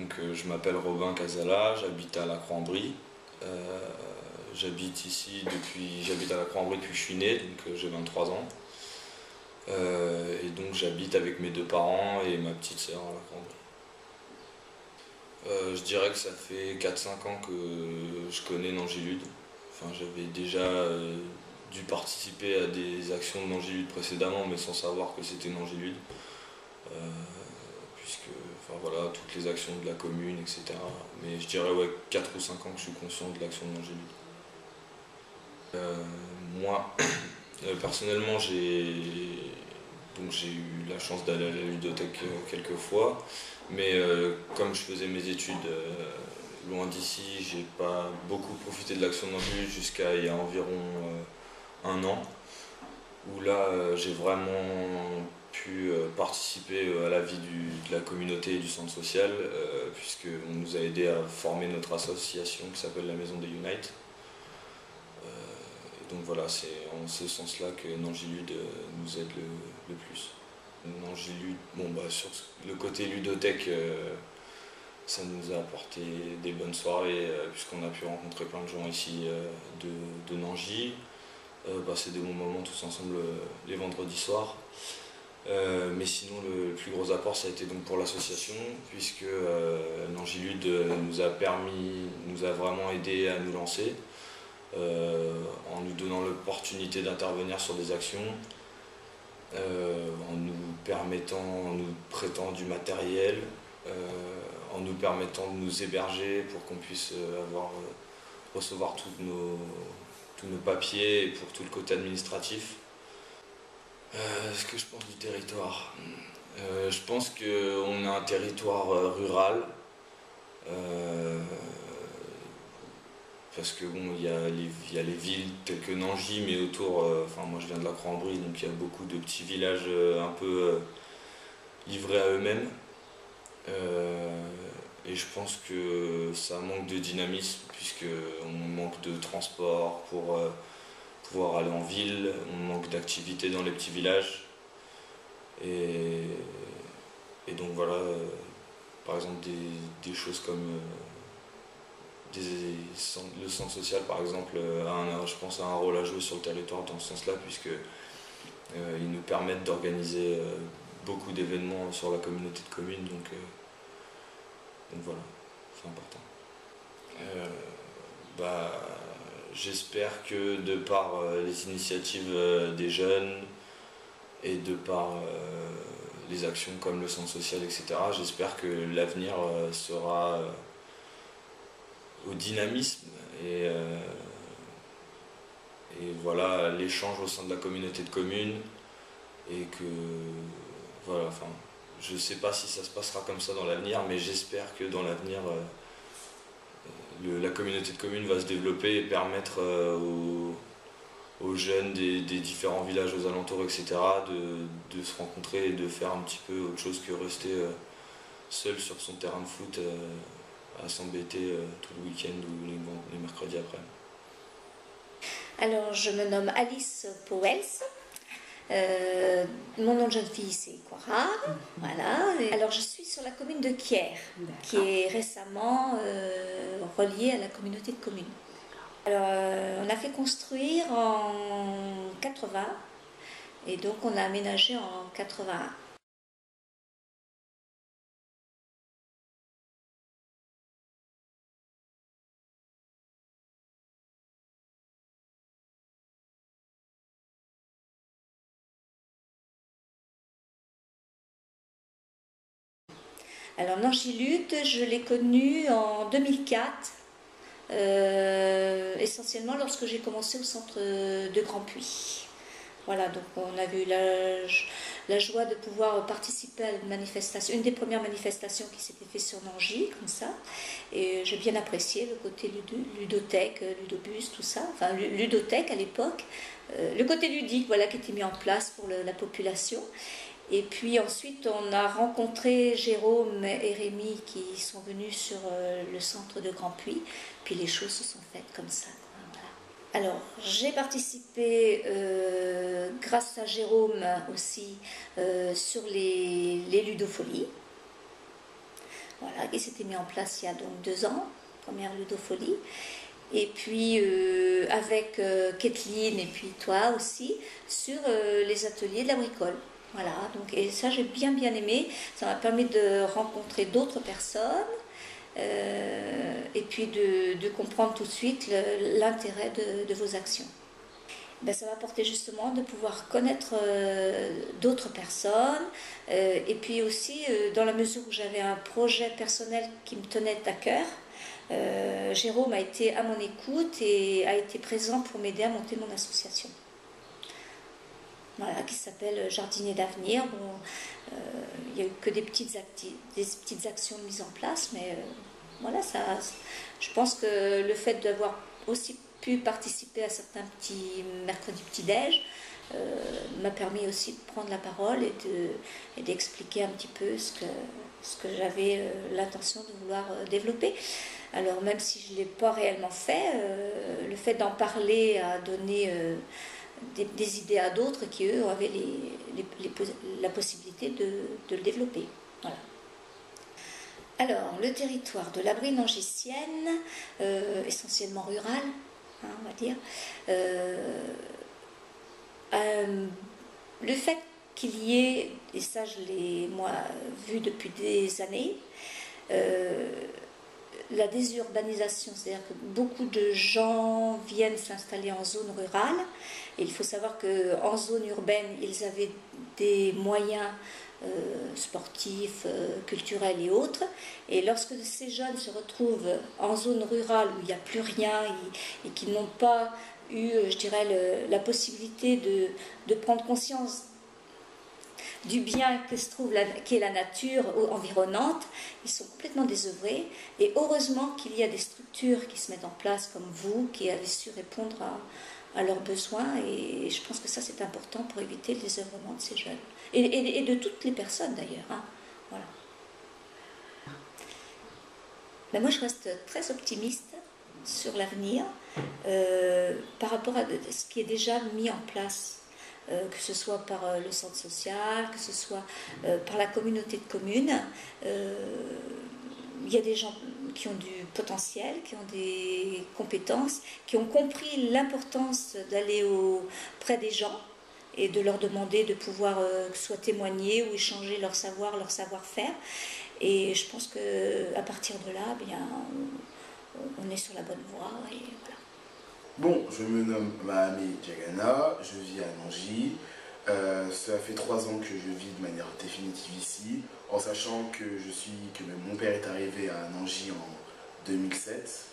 Donc je m'appelle Robin Casala, j'habite à la Croix-en-Brie. J'habite à la Croix-en-Brie depuis que je suis né, donc j'ai 23 ans. Et donc j'habite avec mes deux parents et ma petite sœur à la Croix-en-Brie. Je dirais que ça fait 4-5 ans que je connais Nangilude. Enfin, j'avais déjà dû participer à des actions de Nangilude précédemment, mais sans savoir que c'était Nangilude. Puisque, enfin voilà, toutes les actions de la commune, etc. Mais je dirais, ouais, 4 ou 5 ans que je suis conscient de l'action de Nangilude. Moi, personnellement, j'ai eu la chance d'aller à la ludothèque quelques fois, mais comme je faisais mes études loin d'ici, j'ai pas beaucoup profité de l'action de Nangilude jusqu'à il y a environ un an, où là j'ai vraiment pu participer à la vie de la communauté et du centre social, puisqu'on nous a aidé à former notre association qui s'appelle la Maison des Unites. Donc voilà, c'est en ce sens-là que Nangilude nous aide le plus. Nangilude, sur le côté ludothèque, ça nous a apporté des bonnes soirées, puisqu'on a pu rencontrer plein de gens ici de Nangy, passer des bons moments tous ensemble les vendredis soirs. Mais sinon, le plus gros apport, ça a été donc pour l'association, puisque Nangilude nous a vraiment aidé à nous lancer. En nous donnant l'opportunité d'intervenir sur des actions, en nous prêtant du matériel, en nous permettant de nous héberger pour qu'on puisse recevoir tous nos papiers et pour tout le côté administratif. Ce que je pense du territoire, je pense qu'on a un territoire rural. Parce que bon, il y a les villes telles que Nangy, mais autour, moi je viens de la Croix-en-Brie, donc il y a beaucoup de petits villages un peu livrés à eux-mêmes. Et je pense que ça manque de dynamisme, puisqu'on manque de transport pour pouvoir aller en ville, on manque d'activité dans les petits villages. Et donc voilà, par exemple des choses comme le centre social par exemple je pense a un rôle à jouer sur le territoire dans ce sens-là, puisque ils nous permettent d'organiser beaucoup d'événements sur la communauté de communes, donc voilà, c'est important. J'espère que de par les initiatives des jeunes et de par les actions comme le centre social, etc., j'espère que l'avenir sera au dynamisme et voilà, l'échange au sein de la communauté de communes, et que voilà, enfin je sais pas si ça se passera comme ça dans l'avenir, mais j'espère que dans l'avenir la communauté de communes va se développer et permettre aux jeunes des différents villages aux alentours, etc., de se rencontrer et de faire un petit peu autre chose que rester seul sur son terrain de foot à s'embêter tout le week-end ou les mercredis après. Alors, je me nomme Alice Powels. Mon nom de jeune fille, c'est Cora. Voilà. Alors, je suis sur la commune de Quiers, qui est récemment reliée à la communauté de communes. Alors, on a fait construire en 80, et donc on a aménagé en 81. Alors Nangilude, je l'ai connue en 2004, essentiellement lorsque j'ai commencé au centre de Grand Puy. Voilà, donc on avait eu la joie de pouvoir participer à une manifestation, une des premières manifestations qui s'était faite sur Nangy, comme ça. Et j'ai bien apprécié le côté ludothèque, ludobus, tout ça, enfin ludothèque à l'époque, le côté ludique, voilà, qui était mis en place pour la population. Et puis ensuite, on a rencontré Jérôme et Rémi qui sont venus sur le centre de Grand Puy. Puis les choses se sont faites comme ça. Voilà. Alors, j'ai participé, grâce à Jérôme aussi, sur les ludopholies. voilà, qui s'était mis en place il y a donc 2 ans, première ludofolie. Et puis avec Kathleen et puis toi aussi, sur les ateliers de la bricole. Voilà, donc, et ça j'ai bien aimé, ça m'a permis de rencontrer d'autres personnes et puis de comprendre tout de suite l'intérêt de vos actions. Ben, ça m'a apporté justement de pouvoir connaître d'autres personnes et puis aussi dans la mesure où j'avais un projet personnel qui me tenait à cœur, Jérôme a été à mon écoute et a été présent pour m'aider à monter mon association. Voilà, qui s'appelle Jardinier d'avenir. Bon, il n'y a eu que des petites actions mises en place, mais voilà, ça, je pense que le fait d'avoir aussi pu participer à certains petits mercredis petit-déj m'a permis aussi de prendre la parole et d'expliquer un petit peu ce que j'avais l'intention de vouloir développer. Alors même si je ne l'ai pas réellement fait, le fait d'en parler a donné des idées à d'autres qui, eux, avaient la possibilité de le développer. Voilà. Alors, le territoire de la Brie-Nangisienne, essentiellement rural, hein, on va dire, le fait qu'il y ait, et ça je l'ai moi vu depuis des années, la désurbanisation, c'est-à-dire que beaucoup de gens viennent s'installer en zone rurale. Et il faut savoir qu'en zone urbaine, ils avaient des moyens sportifs, culturels et autres. Et lorsque ces jeunes se retrouvent en zone rurale où il n'y a plus rien et qu'ils n'ont pas eu, je dirais, la possibilité de prendre conscience du bien que se trouve qu'est la nature environnante, ils sont complètement désœuvrés. Et heureusement qu'il y a des structures qui se mettent en place comme vous, qui avez su répondre à leurs besoins. Et je pense que ça, c'est important pour éviter le désœuvrement de ces jeunes. Et de toutes les personnes d'ailleurs. Hein. Voilà. Mais moi, je reste très optimiste sur l'avenir par rapport à ce qui est déjà mis en place. Que ce soit par le centre social, que ce soit par la communauté de communes. Il y a des gens qui ont du potentiel, qui ont des compétences, qui ont compris l'importance d'aller auprès des gens et de leur demander de pouvoir soit témoigner ou échanger leur savoir, leur savoir-faire. Et je pense qu'à partir de là, bien, on est sur la bonne voie. Et voilà. Bon, je me nomme Mahame Diagana, je vis à Nangy. Ça fait 3 ans que je vis de manière définitive ici, en sachant que mon père est arrivé à Nangy en 2007.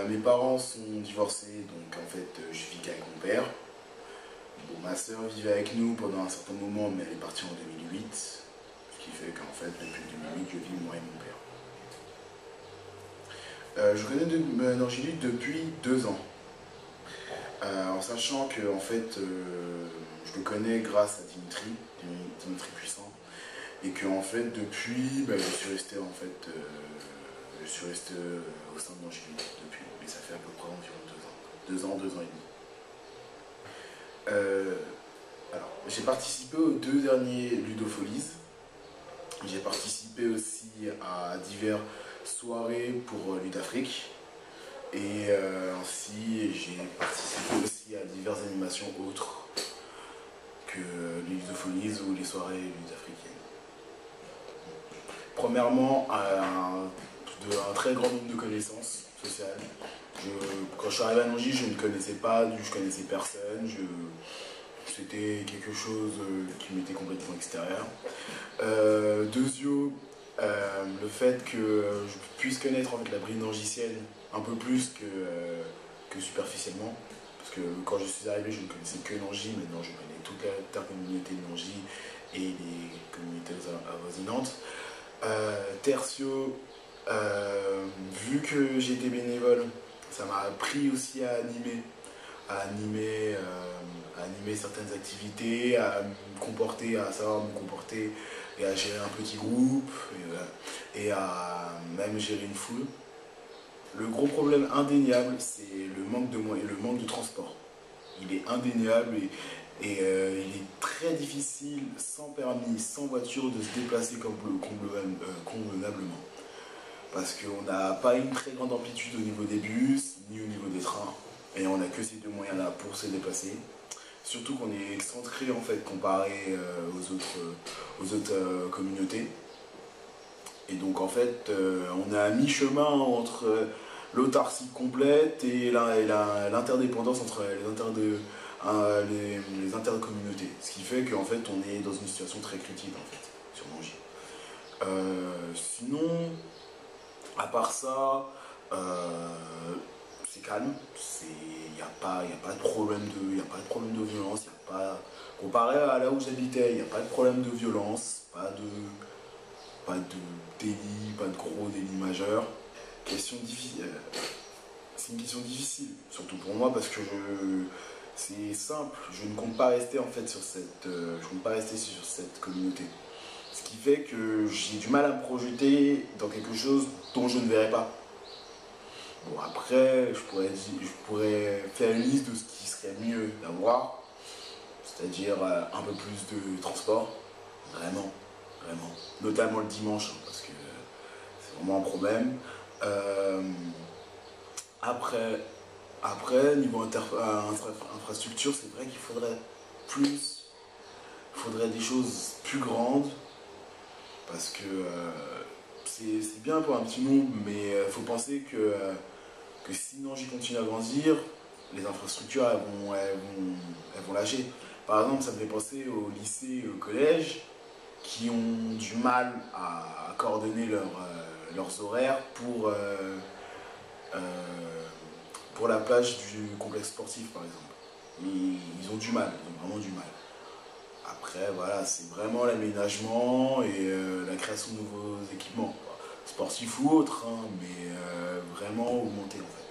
Mes parents sont divorcés, donc en fait je vis qu'avec mon père. Bon, ma soeur vivait avec nous pendant un certain moment, mais elle est partie en 2008, ce qui fait qu'en fait depuis 2008 je vis moi et mon père. Je connais Nangy depuis 2 ans. En sachant que en fait, je le connais grâce à Dimitri Puissant, et que en fait depuis, je suis resté au sein de Nangy depuis, mais ça fait à peu près environ 2 ans et demi. Alors, j'ai participé aux 2 derniers Ludofolies. J'ai participé aussi à diverses soirées pour Ludafrique. Et ainsi, j'ai participé aussi à diverses animations autres que les ludofolies ou les soirées ludafricaines. Premièrement, un très grand nombre de connaissances sociales. Quand je suis arrivé à Nangy, je ne connaissais personne. C'était quelque chose qui m'était complètement extérieur. Deuxièmement, le fait que je puisse connaître en fait, la Brie-Nangisienne un peu plus que superficiellement, parce que quand je suis arrivé je ne connaissais que Nangy, maintenant je connais toute l'intercommunauté de Nangy et les communautés avoisinantes. Tertio, vu que j'étais bénévole, ça m'a appris aussi à animer certaines activités, à savoir me comporter et à gérer un petit groupe et à même gérer une foule. Le gros problème indéniable, c'est le manque de moyens et le manque de transport. Il est indéniable Et il est très difficile, sans permis, sans voiture, de se déplacer convenablement. Parce qu'on n'a pas une très grande amplitude au niveau des bus, ni au niveau des trains. Et on n'a que ces deux moyens-là pour se déplacer. Surtout qu'on est excentré en fait comparé aux autres communautés. Et donc en fait, on est à mi-chemin entre l'autarcie complète et l'interdépendance entre les intercommunautés. Ce qui fait qu'en fait, on est dans une situation très critique en fait, sur Nangis. Sinon, à part ça, c'est calme. Il n'y a pas de problème de violence. Comparé à là où j'habitais, il n'y a pas de problème de violence, pas de délit, pas de gros délits majeurs. C'est une question difficile, surtout pour moi parce que c'est simple. Je ne compte pas rester en fait sur cette communauté. Ce qui fait que j'ai du mal à me projeter dans quelque chose dont je ne verrai pas. Bon, après, je pourrais faire une liste de ce qui serait mieux d'avoir, c'est-à-dire un peu plus de transport, vraiment, vraiment, notamment le dimanche, hein, parce que c'est vraiment un problème. Après, niveau infrastructure, c'est vrai qu'il faudrait des choses plus grandes, parce que c'est bien pour un petit nombre, mais il faut penser que sinon j'y continue à grandir, les infrastructures elles vont lâcher. Par exemple, ça me fait penser aux lycées et aux collèges qui ont du mal à coordonner leurs horaires pour la plage du complexe sportif par exemple. Ils ont du mal, ils ont vraiment du mal. Après, voilà, c'est vraiment l'aménagement et la création de nouveaux équipements, quoi. Sportifs ou autres, hein, mais vraiment augmenter en fait.